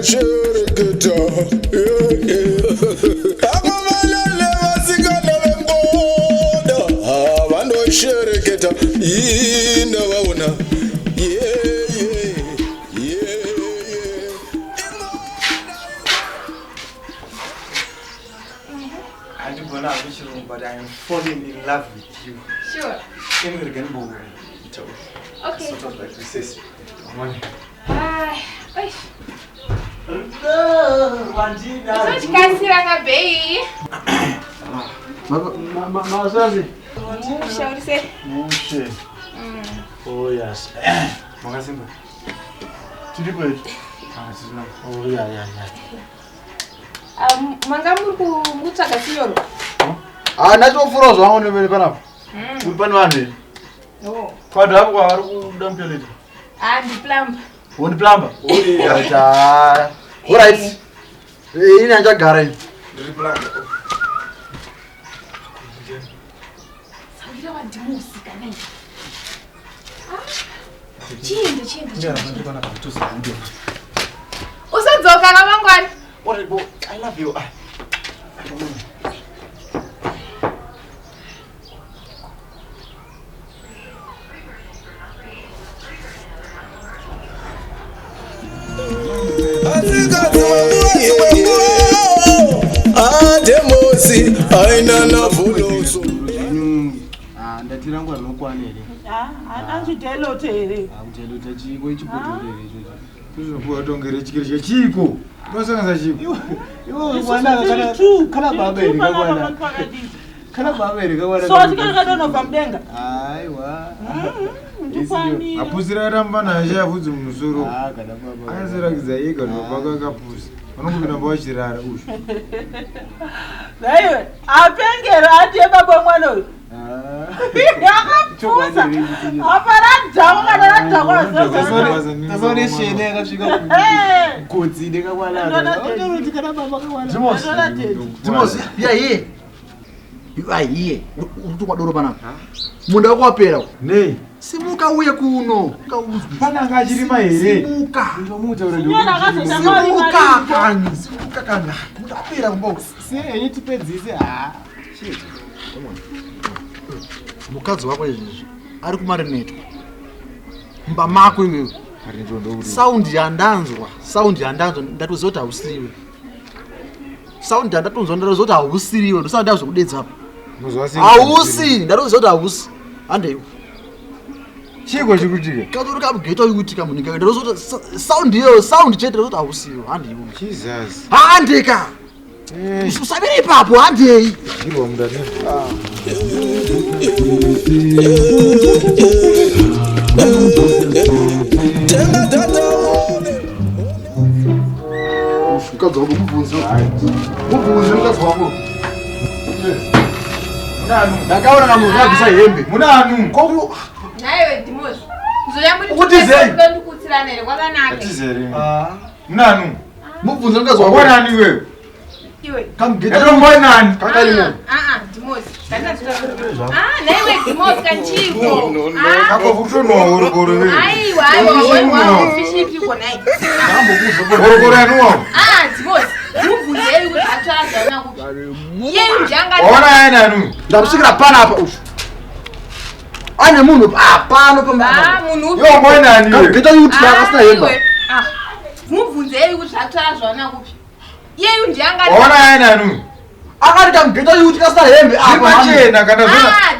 shereketa akamalele vasikana vemboda vandoshereketa yinda vaona but I am falling in love with you. Sure. Okay. Sort of like recess. Oh yes. Magasimba. Triple. Oh yeah. Mangamuru mutsvaga sinyoro. Nachofura zvangu nevere panapa. Uri pani vanhu. Oh. Kwadha hapo kwa vari kuda mupeleti. Ndiplamba. Ndiplamba? All right. Ini anjagara ini. Ndiri plamba. Sagira wandimusika nei. Chiende. Usadzoka kamangwani. Alright, boy. I love you. Ademosi haina na voloso ndatirangwa rinokwana here anzvitelote here kutelote chiko ichibhodhoro here tozvokuva tongere chikiri chechiko unosanganisa chiko kana baba here kana baba here kakwanasootikanakadonobva mudenga aiwa apusira ramba nashe avudzi mumusoro akasirakidza yega nobaka kapusi vanongopinda mbavachirara uzvo aiwe apengero atiye baba mwana uyu yakapusa aparadhako kana radhakoasoreshene yakasvika godzi nekakwanaaoti kana baba kakwanadimosi yaiye aiye urikutokwa doro panapa munda wako wapera nei simuka uye kuno pananga achirima here simuka kana mudapera kumba sei tipedzise mukadzi wako izvizvi ari kumarinetwa mumba mako iwewe saundi yandanzwa ndatoziva kuti hausiriwe saundi yandatonzwa ndatoziva kuti hausiriwe ndosaka ndazvokudetsa apa hausi ndatoziva kuti hausi handeiwe chiko chikutika katori kamugeto yukutika munyika ndatoziva kuti saundi iyoyo saundi chete ndatoziva kuti hausiwe handeiwe handeka usavire ipapo handei mukadzi wako mubvunze mukadzi wako ndakaona namunhu abvisa hembe munanu naiwe Dimosi ndikutsirana here kwakanaka munanu mubvunze mukadzi wako wanani iwewe iwe kamgetomboinani kakarimo Dimosi naiwe Dimosi kanchiko kakovukutonohorokoro aiwa fishipiko nai horokoro yanuwawo Dimosi mubvunzei kuti atsvarazvaona kuti yeyu njanga waona yainanu ndakusvikira panapa ufu ane munhu pano yomboinani kamugeto yukutika akasina hemba mubvunzei kuti atsvarazvaona kupi yeyu njanga waona yainanu akati kamugeto yukutika asina hembe imachena kana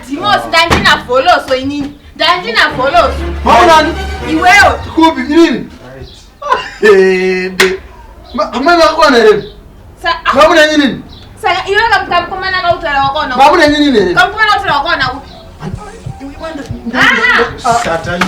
Dimosi ndandina vholoso inini ndandina vholoso maunani iwewe kupi inini hembe amai vakakwana here mamunenyi nini saka iwe kamukomana kautaura wakaona mamunenyi nini here kamukomana kautaura wakaona kupi Satani